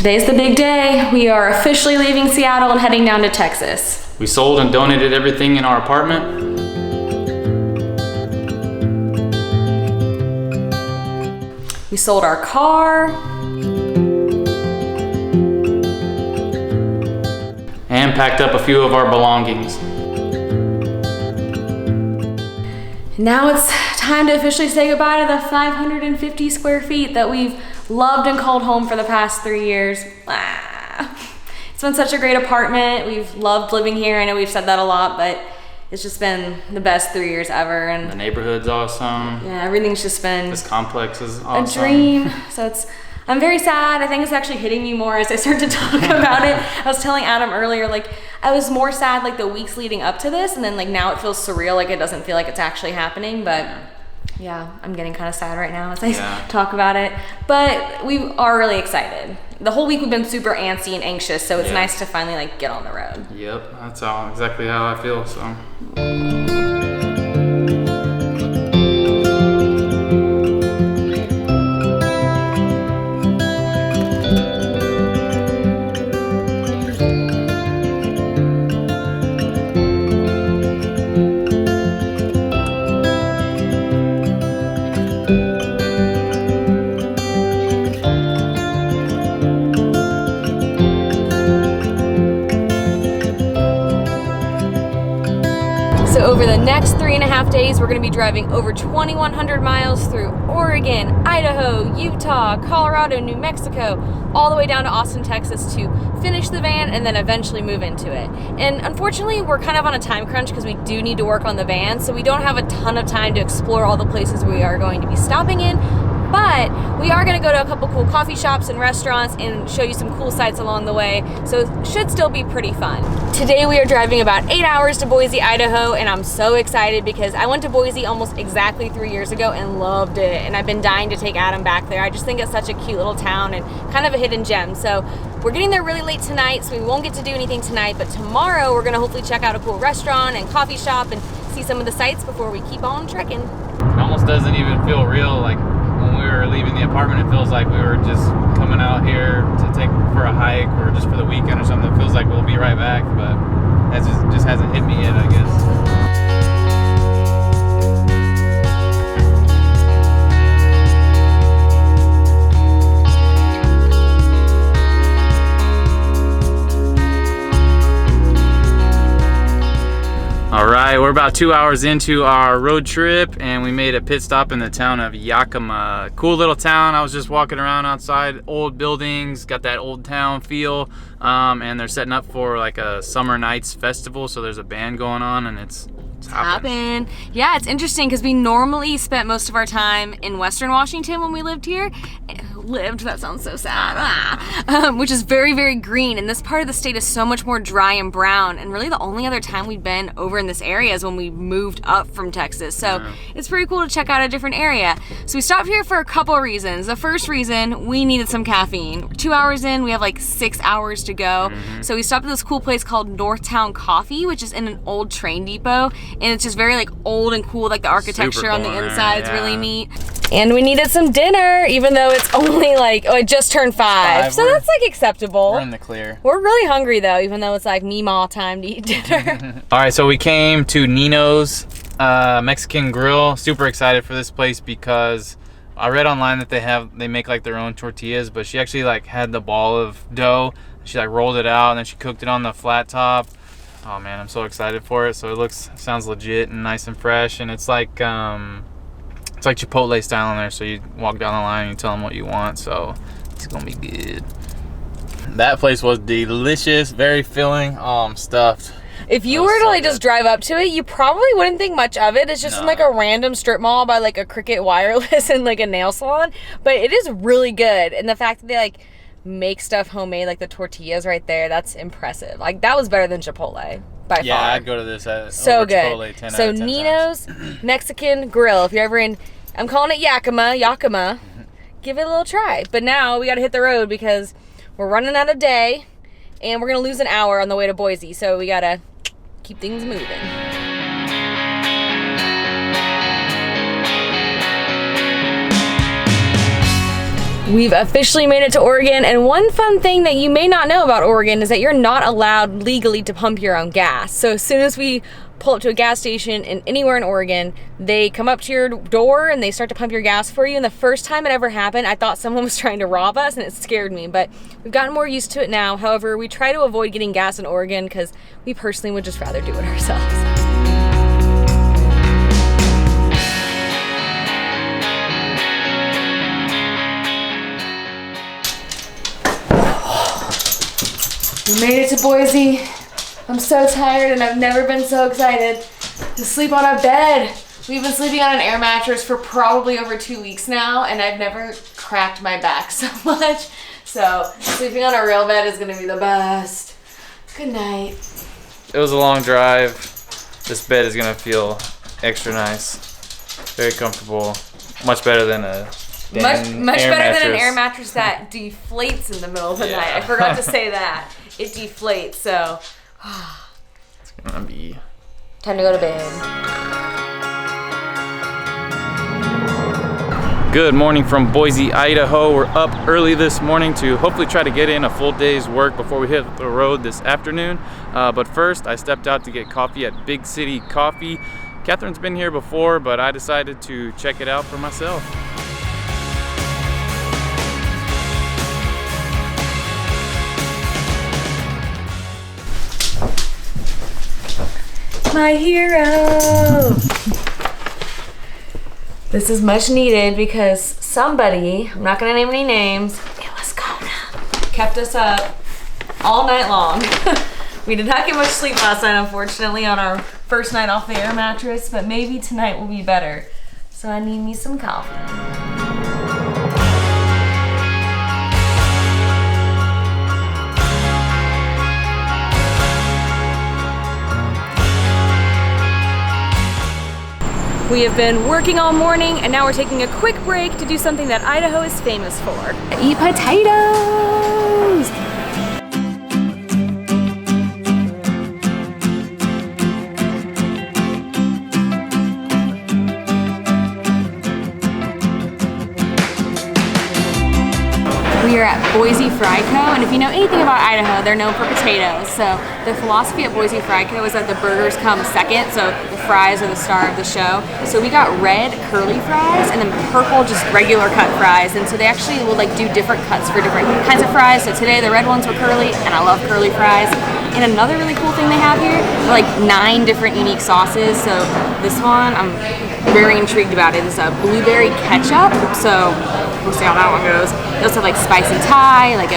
Today's the big day. We are officially leaving Seattle and heading down to Texas. We sold and donated everything in our apartment. We sold our car. And packed up a few of our belongings. Now it's time to officially say goodbye to the 550 square feet that we've loved and called home for the past 3 years. It's been such a great apartment. We've loved living here. I know we've said that a lot, but it's just been the best 3 years ever. And the neighborhood's awesome. Yeah, everything's just been this complex is awesome. A dream. So I'm very sad. I think it's actually hitting me more as I start to talk about it. I was telling Adam earlier, like I was more sad like the weeks leading up to this, and then like now it feels surreal, like it doesn't feel like it's actually happening, but yeah, I'm getting kind of sad right now as I talk about it. But we are really excited. The whole week we've been super antsy and anxious, so it's nice to finally like get on the road. Yep, that's exactly how I feel, so. Over the next 3.5 days, we're going to be driving over 2,100 miles through Oregon, Idaho, Utah, Colorado, New Mexico, all the way down to Austin, Texas to finish the van and then eventually move into it. And unfortunately, we're kind of on a time crunch because we do need to work on the van, so we don't have a ton of time to explore all the places we are going to be stopping in. But we are going to go to a couple cool coffee shops and restaurants and show you some cool sights along the way, so it should still be pretty fun. Today we are driving about 8 hours to Boise, Idaho, and I'm so excited because I went to Boise almost exactly 3 years ago and loved it, and I've been dying to take Adam back there. I just think it's such a cute little town and kind of a hidden gem. So we're getting there really late tonight, so we won't get to do anything tonight, but tomorrow we're going to hopefully check out a cool restaurant and coffee shop and see some of the sights before we keep on trekking. It almost doesn't even feel real. Like when we were leaving the apartment, it feels like we were just coming out here to take for a hike or just for the weekend or something. It feels like we'll be right back, but that just hasn't hit me yet, I guess. All right, we're about 2 hours into our road trip and we made a pit stop in the town of Yakima. Cool little town. I was just walking around outside, old buildings, got that old town feel, and they're setting up for like a summer nights festival, so there's a band going on and it's happening. Yeah, it's interesting because we normally spent most of our time in Western Washington when we lived here. That sounds so sad. Which is very, very green, and this part of the state is so much more dry and brown, and really the only other time we've been over in this area is when we moved up from Texas, so it's pretty cool to check out a different area. So we stopped here for a couple of reasons. The first reason, we needed some caffeine. 2 hours in, we have like 6 hours to go, so we stopped at this cool place called Northtown Coffee, which is in an old train depot, and it's just very like old and cool, like the architecture on the inside is really neat. And we needed some dinner, even though it's only like, it just turned 5. So that's like acceptable. We're in the clear. We're really hungry though, even though it's like Meemaw time to eat dinner. All right, so we came to Nino's Mexican Grill. Super excited for this place because I read online that they make like their own tortillas, but she actually like had the ball of dough. She like rolled it out and then she cooked it on the flat top. Oh man, I'm so excited for it. So it sounds legit and nice and fresh, and it's like Chipotle style in there. So you walk down the line and you tell them what you want. So it's gonna be good. That place was delicious, very filling, stuffed. If you were to like just drive up to it, you probably wouldn't think much of it. It's just in like a random strip mall by like a Cricket Wireless and like a nail salon, but it is really good. And the fact that they like make stuff homemade, like the tortillas right there, that's impressive. Like that was better than Chipotle by far. Yeah, I'd go to this so over good. Chipotle 10 So out of 10 Nino's times. Mexican Grill. If you're ever in, I'm calling it Yakima, give it a little try. But now we got to hit the road because we're running out of day and we're gonna lose an hour on the way to Boise. So we gotta keep things moving. We've officially made it to Oregon, and one fun thing that you may not know about Oregon is that you're not allowed legally to pump your own gas. So as soon as we pull up to a gas station anywhere in Oregon, they come up to your door and they start to pump your gas for you. And the first time it ever happened, I thought someone was trying to rob us, and it scared me, but we've gotten more used to it now. However, we try to avoid getting gas in Oregon because we personally would just rather do it ourselves. We made it to Boise. I'm so tired and I've never been so excited to sleep on a bed. We've been sleeping on an air mattress for probably over 2 weeks now, and I've never cracked my back so much. So sleeping on a real bed is gonna be the best. Good night. It was a long drive. This bed is gonna feel extra nice. Very comfortable. Much better than a much better than an air mattress that deflates in the middle of the night. I forgot to say that. It deflates, so it's gonna be time to go to bed. Good morning from Boise, Idaho. We're up early this morning to hopefully try to get in a full day's work before we hit the road this afternoon. But first, I stepped out to get coffee at Big City Coffee. Kathryn's been here before, but I decided to check it out for myself. My hero! This is much needed because somebody, I'm not gonna name any names, it was Kona, kept us up all night long. We did not get much sleep last night, unfortunately, on our first night off the air mattress, but maybe tonight will be better. So I need me some coffee. We have been working all morning, and now we're taking a quick break to do something that Idaho is famous for. Eat potatoes! We are at Boise Fry Co, and if you know anything about Idaho, they're known for potatoes. So the philosophy at Boise Fry Co is that the burgers come second, so the fries are the star of the show. So we got red curly fries and then purple just regular cut fries, and so they actually will like do different cuts for different kinds of fries. So today the red ones were curly, and I love curly fries. And another really cool thing they have here are like 9 different unique sauces. So this one I'm very intrigued about. It is a blueberry ketchup, so we'll see how that one goes. They also have like spicy Thai, like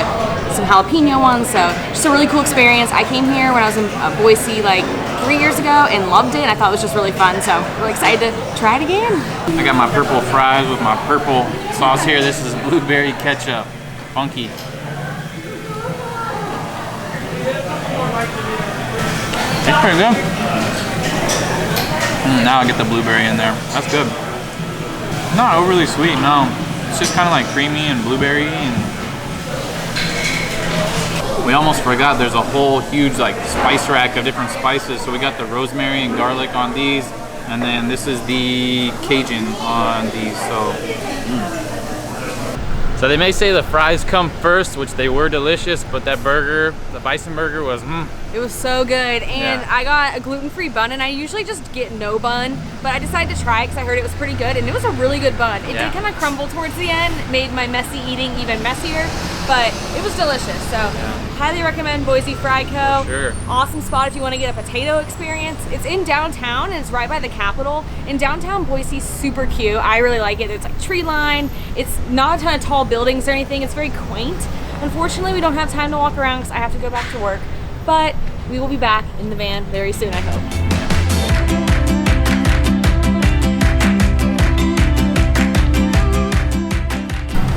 some jalapeno ones, so just a really cool experience. I came here when I was in Boise like 3 years ago and loved it, and I thought it was just really fun, so really excited to try it again. I got my purple fries with my purple sauce here. This is blueberry ketchup. Funky. It's pretty good. Now I get the blueberry in there. That's good. Not overly sweet, no. It's just kind of like creamy and blueberry, and we almost forgot there's a whole huge like spice rack of different spices. So we got the rosemary and garlic on these, and then this is the Cajun on these. So they may say the fries come first, which they were delicious, but that burger, the bison burger, was It was so good, and I got a gluten-free bun, and I usually just get no bun, but I decided to try it because I heard it was pretty good, and it was a really good bun. It did kind of crumble towards the end, made my messy eating even messier, but it was delicious. So highly recommend Boise Fry Co. Sure. Awesome spot if you want to get a potato experience. It's in downtown, and it's right by the Capitol. In downtown Boise, super cute. I really like it. It's like tree line. It's not a ton of tall buildings or anything. It's very quaint. Unfortunately, we don't have time to walk around because I have to go back to work, but we will be back in the van very soon, I hope.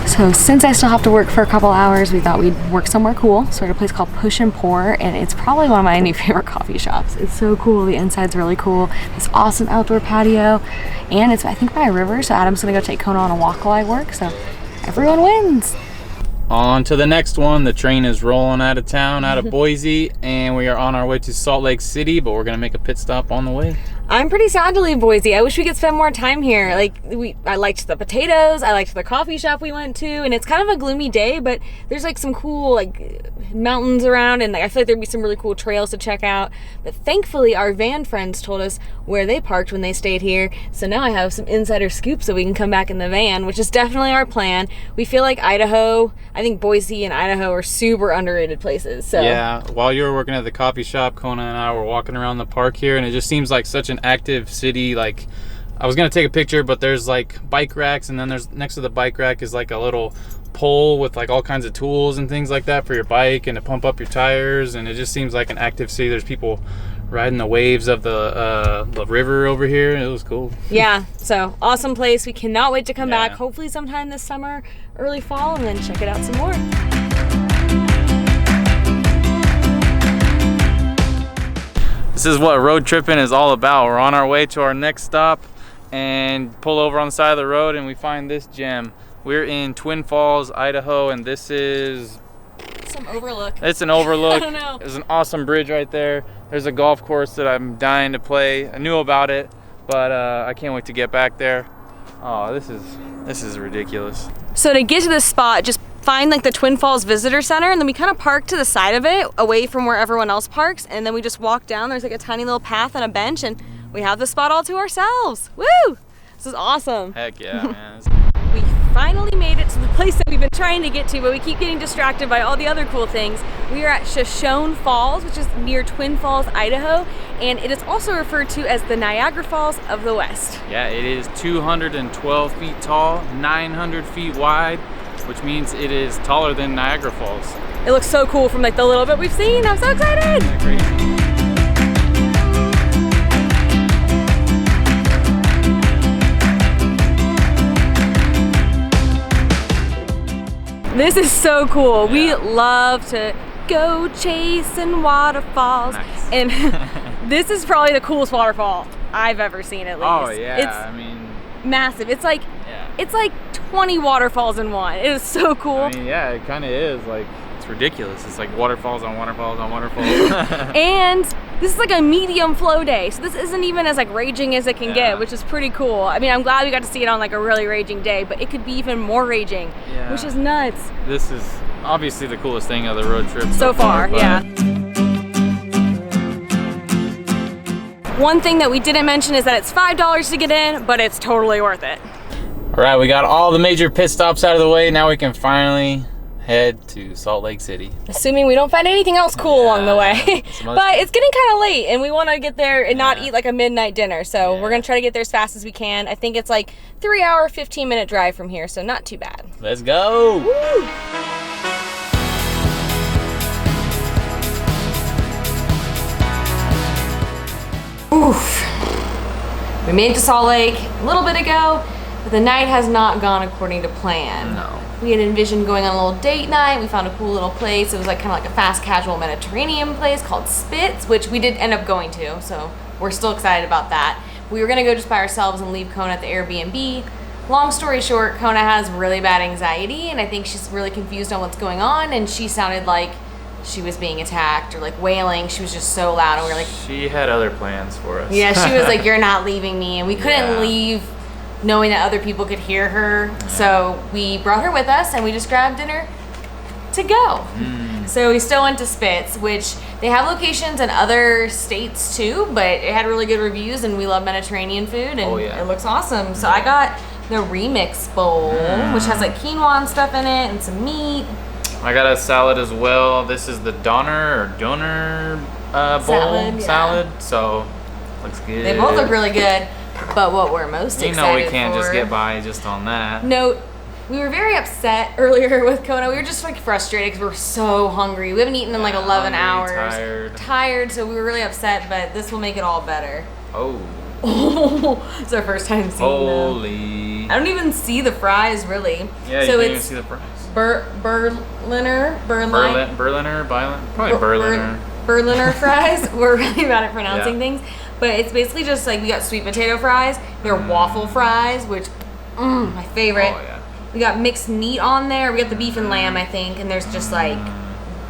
So since I still have to work for a couple hours, we thought we'd work somewhere cool. So we're at a place called Push and Pour, and it's probably one of my new favorite coffee shops. It's so cool. The inside's really cool. This awesome outdoor patio, and it's I think by a river. So Adam's gonna go take Kona on a walk while I work. So everyone wins. On to the next one. The train is rolling out of town, out of Boise, and we are on our way to Salt Lake City, but we're gonna make a pit stop on the way. I'm pretty sad to leave Boise. I wish we could spend more time here. Like, I liked the potatoes, I liked the coffee shop we went to, and it's kind of a gloomy day, but there's like some cool like mountains around, and like, I feel like there'd be some really cool trails to check out. But thankfully, our van friends told us where they parked when they stayed here, so now I have some insider scoop so we can come back in the van, which is definitely our plan. We feel like Idaho, I think Boise and Idaho are super underrated places. So yeah, while you were working at the coffee shop, Kona and I were walking around the park here, and it just seems like such an active city. Like, I was gonna take a picture, but there's like bike racks, and then there's next to the bike rack is like a little pole with like all kinds of tools and things like that for your bike and to pump up your tires, and it just seems like an active city. There's people riding the waves of the river over here. It was cool. Yeah, so awesome place. We cannot wait to come back, hopefully sometime this summer, early fall, and then check it out some more. This is what road tripping is all about. We're on our way to our next stop and pull over on the side of the road, and we find this gem. We're in Twin Falls, Idaho, and this is some overlook. It's an overlook. I don't know. There's an awesome bridge right there. There's a golf course that I'm dying to play. I knew about it, but I can't wait to get back there. Oh, this is ridiculous. So to get to this spot, just find like the Twin Falls Visitor Center, and then we kind of park to the side of it, away from where everyone else parks, and then we just walk down. There's like a tiny little path and a bench, and we have the spot all to ourselves. Woo! This is awesome. Heck yeah, man. We finally made it to the place that we've been trying to get to, but we keep getting distracted by all the other cool things. We are at Shoshone Falls, which is near Twin Falls, Idaho, and it is also referred to as the Niagara Falls of the West. Yeah, it is 212 feet tall, 900 feet wide, which means it is taller than Niagara Falls. It looks so cool from like the little bit we've seen. I'm so excited! Isn't that crazy? This is so cool. Yeah. We love to go chasing waterfalls. Nice. And this is probably the coolest waterfall I've ever seen, at least. Oh yeah, It's I mean, massive. It's like, yeah. it's like 20 waterfalls in one. It is so cool. I mean, yeah, it kind of is. Like, it's ridiculous. It's like waterfalls on waterfalls on waterfalls. And this is like a medium flow day, so this isn't even as like raging as it can get, which is pretty cool. I mean, I'm glad we got to see it on like a really raging day, but it could be even more raging, which is nuts. This is obviously the coolest thing of the road trip So far, but yeah. One thing that we didn't mention is that it's $5 to get in, but it's totally worth it. All right, we got all the major pit stops out of the way. Now we can finally head to Salt Lake City. Assuming we don't find anything else cool along the way. But it's getting kind of late, and we want to get there and not eat like a midnight dinner. So we're going to try to get there as fast as we can. I think it's like 3 hour, 15-minute drive from here, so not too bad. Let's go. Woo! Oof. We made it to Salt Lake a little bit ago, but the night has not gone according to plan. No. We had envisioned going on a little date night. We found a cool little place. It was like kind of like a fast casual Mediterranean place called Spitz, which we did end up going to, so we're still excited about that. We were gonna go just by ourselves and leave Kona at the Airbnb. Long story short, Kona has really bad anxiety, and I think she's really confused on what's going on, and she sounded like she was being attacked or like wailing. She was just so loud, and we were like, she had other plans for us. yeah, she was like, you're not leaving me, and we couldn't leave knowing that other people could hear her. So we brought her with us, and we just grabbed dinner to go. So we still went to Spitz, which they have locations in other states too, but it had really good reviews, and we love Mediterranean food, and it looks awesome. So I got the remix bowl, which has like quinoa and stuff in it and some meat. I got a salad as well. This is the donor bowl salad. So looks good. They both look really good. But what we're most excited for... we can't just get by just on that. No, we were very upset earlier with Kona. We were just like frustrated because we were so hungry. We haven't eaten in like 11 hours. Tired, so we were really upset, but this will make it all better. Oh. It's our first time seeing them. I don't even see the fries, really. Yeah, so you can't even see the fries. Berliner fries. We're really bad at pronouncing things. But it's basically just like, we got sweet potato fries. They're waffle fries, which, my favorite. Oh, yeah. We got mixed meat on there. We got the beef and lamb, I think. And there's just like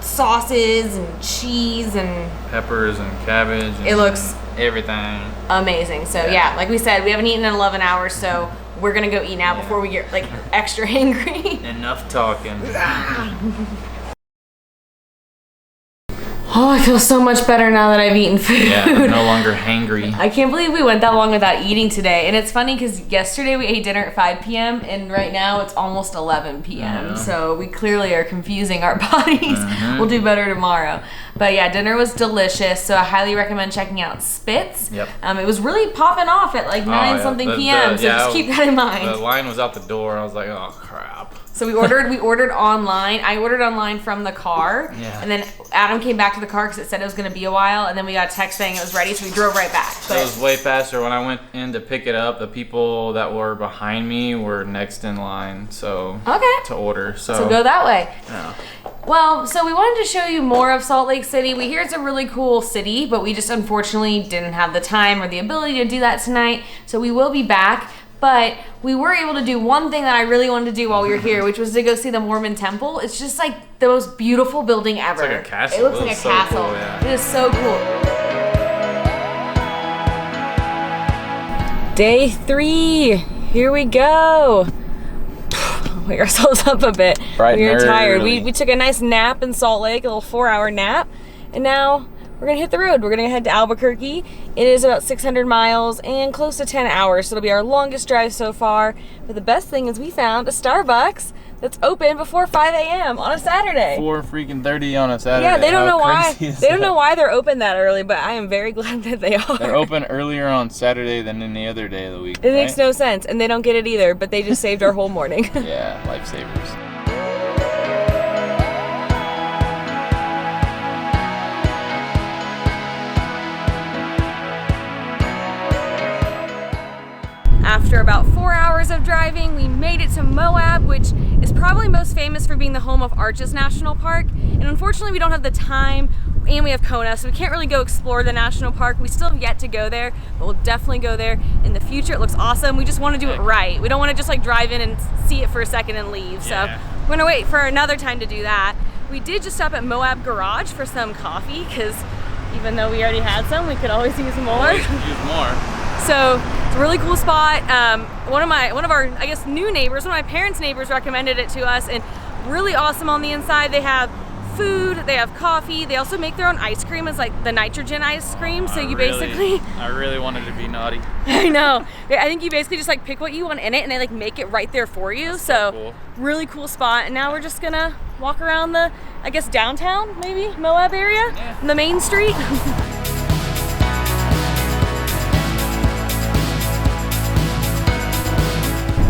sauces and cheese and... peppers and cabbage. And it looks everything. Amazing. So yeah, like we said, we haven't eaten in 11 hours, so we're gonna go eat now before we get like extra hangry. Enough talking. Oh, I feel so much better now that I've eaten food. Yeah, I'm no longer hangry. I can't believe we went that long without eating today. And it's funny because yesterday we ate dinner at 5 p.m. and right now it's almost 11 p.m. Yeah. So we clearly are confusing our bodies. We'll do better tomorrow. But yeah, dinner was delicious. So I highly recommend checking out Spitz. Yep. It was really popping off at like 9 something p.m. So just keep that in mind. The line was out the door. I was like, oh crap. So we ordered online. I ordered online from the car. Yeah. And then Adam came back to the car because it said it was going to be a while. And then we got a text saying it was ready, so we drove right back. But it was way faster. When I went in to pick it up, the people that were behind me were next in line. So to order. So go that way. Yeah. Well, so we wanted to show you more of Salt Lake City. We hear it's a really cool city, but we just unfortunately didn't have the time or the ability to do that tonight. So we will be back. But we were able to do one thing that I really wanted to do while we were here, which was to go see the Mormon temple. It's just like the most beautiful building ever. It's like a castle. It looks like a castle. Cool, yeah. It is so cool. Day 3. Here we go. Wake ourselves up a bit. We are tired. We took a nice nap in Salt Lake, a little 4-hour nap, and now we're gonna hit the road. We're gonna head to Albuquerque. It is about 600 miles and close to 10 hours, so it'll be our longest drive so far. But the best thing is we found a Starbucks that's open before 5 a.m. on a Saturday. 4:30 on a Saturday. Yeah, they don't know why. They don't know why they're open that early, but I am very glad that they are. They're open earlier on Saturday than any other day of the week. It makes no sense, and they don't get it either, but they just saved our whole morning. Yeah, lifesavers. After about 4 hours of driving, we made it to Moab, which is probably most famous for being the home of Arches National Park. And unfortunately, we don't have the time, and we have Kona, so we can't really go explore the national park. We still have yet to go there, but we'll definitely go there in the future. It looks awesome. We just want to do it right. We don't want to just like drive in and see it for a second and leave. So we're gonna wait for another time to do that. We did just stop at Moab Garage for some coffee, because even though we already had some, we could always use more. Use more. So it's a really cool spot. One of our, I guess, new neighbors, one of my parents' neighbors recommended it to us, and really awesome on the inside. They have food, they have coffee, they also make their own ice cream. It's like the nitrogen ice cream, so I really wanted to be naughty. I know. I think you basically just like pick what you want in it and they like make it right there for you. So cool. Really cool spot. And now we're just gonna walk around the, I guess, downtown, maybe, Moab area, the main street.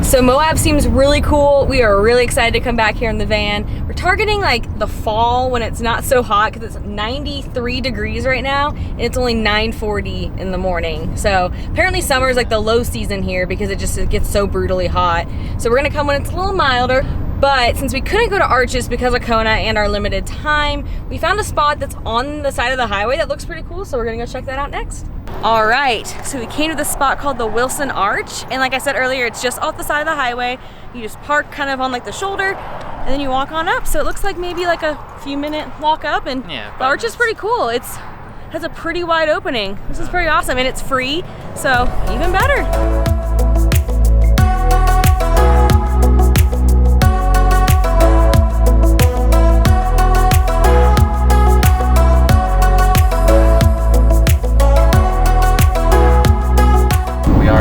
So Moab seems really cool. We are really excited to come back here in the van. We're targeting like the fall when it's not so hot, because it's 93 degrees right now and it's only 9:40 in the morning. So apparently summer is like the low season here because it gets so brutally hot. So we're gonna come when it's a little milder. But since we couldn't go to Arches because of Kona and our limited time, we found a spot that's on the side of the highway that looks pretty cool, so we're gonna go check that out next. All right, so we came to this spot called the Wilson Arch, and like I said earlier, it's just off the side of the highway. You just park kind of on like the shoulder, and then you walk on up. So it looks like maybe like a few minute walk up, and the arch is pretty cool. It has a pretty wide opening. This is pretty awesome, and it's free, so even better.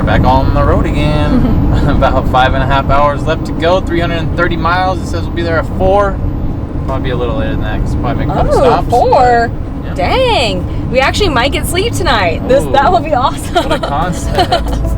Back on the road again. About 5.5 hours left to go. 330 miles. It says we'll be there at 4. Probably be a little later than that because probably make a couple stops. 4? Yeah. Dang. We actually might get sleep tonight. That will be awesome. What a concept.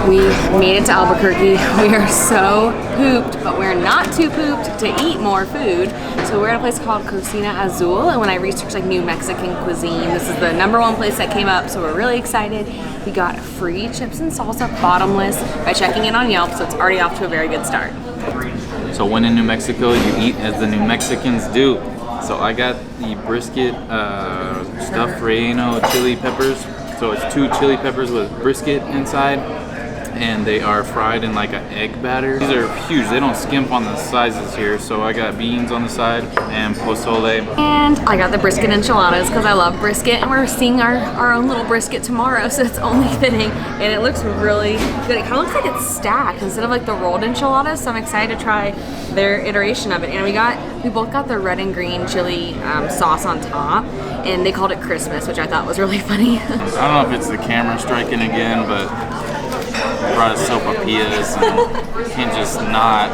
We made it to Albuquerque. We are so pooped, but we're not too pooped to eat more food. So we're at a place called Cocina Azul, and when I researched like New Mexican cuisine, this is the #1 place that came up, so we're really excited. We got free chips and salsa, bottomless, by checking in on Yelp, so it's already off to a very good start. So when in New Mexico, you eat as the New Mexicans do. So I got the brisket stuffed relleno chili peppers. So it's 2 chili peppers with brisket inside. and they are fried in like an egg batter. These are huge. They don't skimp on the sizes here. So I got beans on the side and pozole. And I got the brisket enchiladas because I love brisket, and we're seeing our own little brisket tomorrow, so it's only fitting. And it looks really good. It kind of looks like it's stacked instead of like the rolled enchiladas, so I'm excited to try their iteration of it. And we both got the red and green chili sauce on top, and they called it Christmas, which I thought was really funny. I don't know if it's the camera striking again, but I brought us sopapillas and can't just not.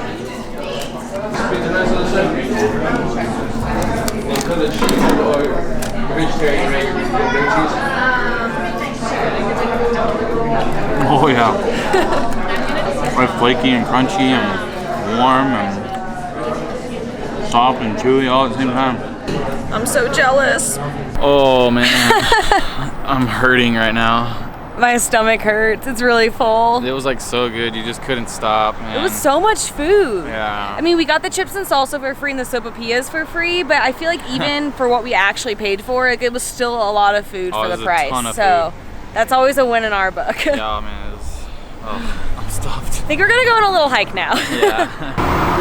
Oh yeah. Right, flaky and crunchy and warm and soft and chewy all at the same time. I'm so jealous. Oh man, I'm hurting right now. My stomach hurts. It's really full. It was like so good, you just couldn't stop, man. It was so much food. Yeah. I mean, we got the chips and salsa for free and the sopapillas for free, but I feel like even for what we actually paid for, it was still a lot of food for the price. A ton of so food. That's always a win in our book. Yeah, man, I'm stuffed. I think we're gonna go on a little hike now. Yeah.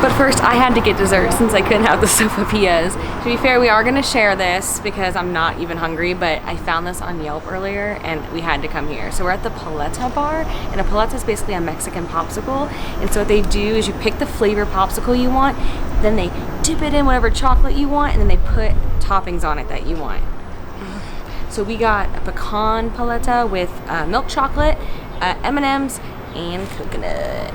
But first, I had to get dessert since I couldn't have the sopapillas. To be fair, we are gonna share this because I'm not even hungry, but I found this on Yelp earlier and we had to come here. So we're at the Paleta bar, and a paleta is basically a Mexican popsicle. And so what they do is you pick the flavor popsicle you want, then they dip it in whatever chocolate you want, and then they put toppings on it that you want. So we got a pecan paleta with milk chocolate, M&Ms, and coconut.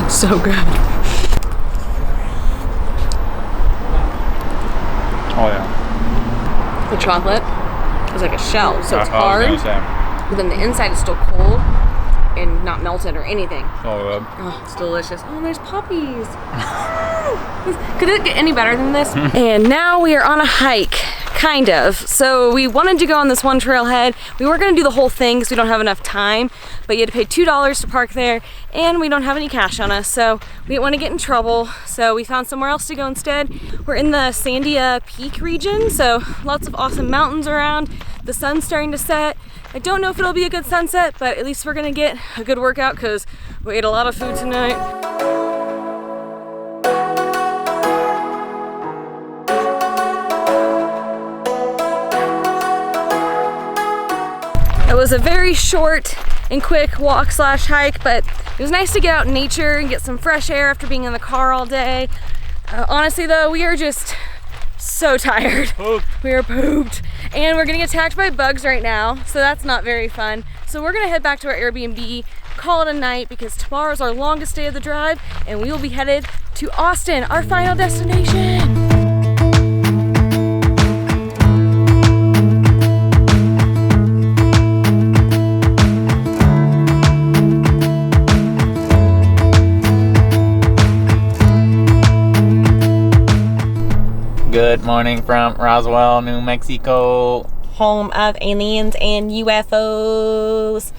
It's so good. Oh yeah. The chocolate is like a shell, so it's hard, I was gonna say. but then the inside is still cold and not melted or anything. Oh good. Oh, it's delicious. Oh, there's puppies. Could it get any better than this? And now we are on a hike, kind of. So we wanted to go on this one trailhead. We weren't gonna do the whole thing because we don't have enough time, but you had to pay $2 to park there, and we don't have any cash on us, so we didn't want to get in trouble. So we found somewhere else to go instead. We're in the Sandia Peak region, so lots of awesome mountains around. The sun's starting to set. I don't know if it'll be a good sunset, but at least we're gonna get a good workout because we ate a lot of food tonight. It was a very short and quick walk slash hike, but it was nice to get out in nature and get some fresh air after being in the car all day. Honestly though, we are just so tired. We are pooped. And we're gonna get attacked by bugs right now, so that's not very fun. So we're gonna head back to our Airbnb, call it a night, because tomorrow's our longest day of the drive, and we will be headed to Austin, our final destination. Good morning from Roswell, New Mexico. Home of aliens and UFOs.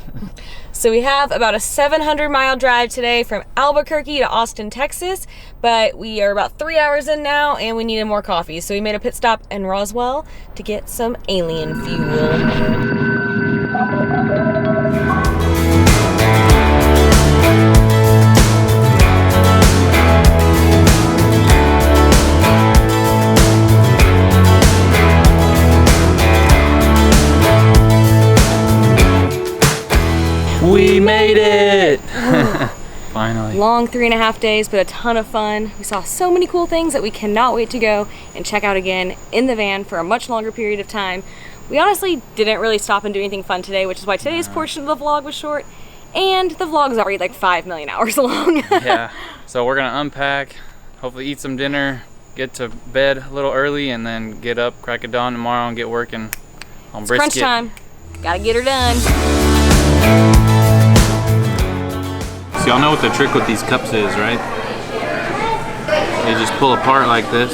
So we have about a 700-mile drive today from Albuquerque to Austin, Texas, but we are about 3 hours in now and we needed more coffee. So we made a pit stop in Roswell to get some alien fuel. We made it! Finally. Long 3.5 days, but a ton of fun. We saw so many cool things that we cannot wait to go and check out again in the van for a much longer period of time. We honestly didn't really stop and do anything fun today, which is why today's portion of the vlog was short, and the vlog's already like 5 million hours long. Yeah, so we're gonna unpack, hopefully eat some dinner, get to bed a little early, and then get up, crack of dawn tomorrow and get working on brisket. Crunch time. Gotta get her done. So y'all know what the trick with these cups is, right? They just pull apart like this.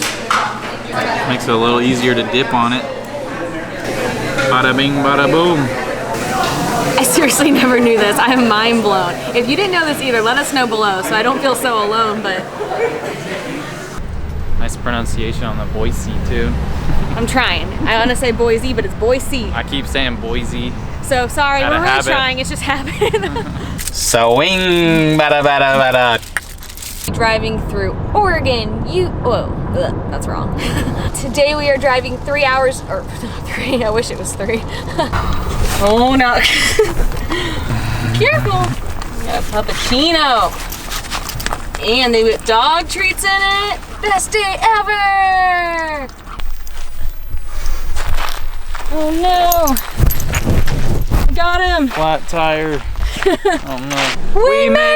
Makes it a little easier to dip on it. Bada bing, bada boom. I seriously never knew this. I am mind blown. If you didn't know this either, let us know below so I don't feel so alone, but... I Nice pronunciation on the Boise too. I'm trying. I want to say Boise, but it's Boise. I keep saying Boise. So sorry, Out we're of really habit. trying. It's just happened. Swing, bada bada bada. Driving through Oregon. That's wrong. Today we are driving 3 hours, or 3. I wish it was 3. Oh no! Careful. We got a puppuccino, and they put dog treats in it. Best day ever! Oh no! We got him. Flat tire. Oh no. We made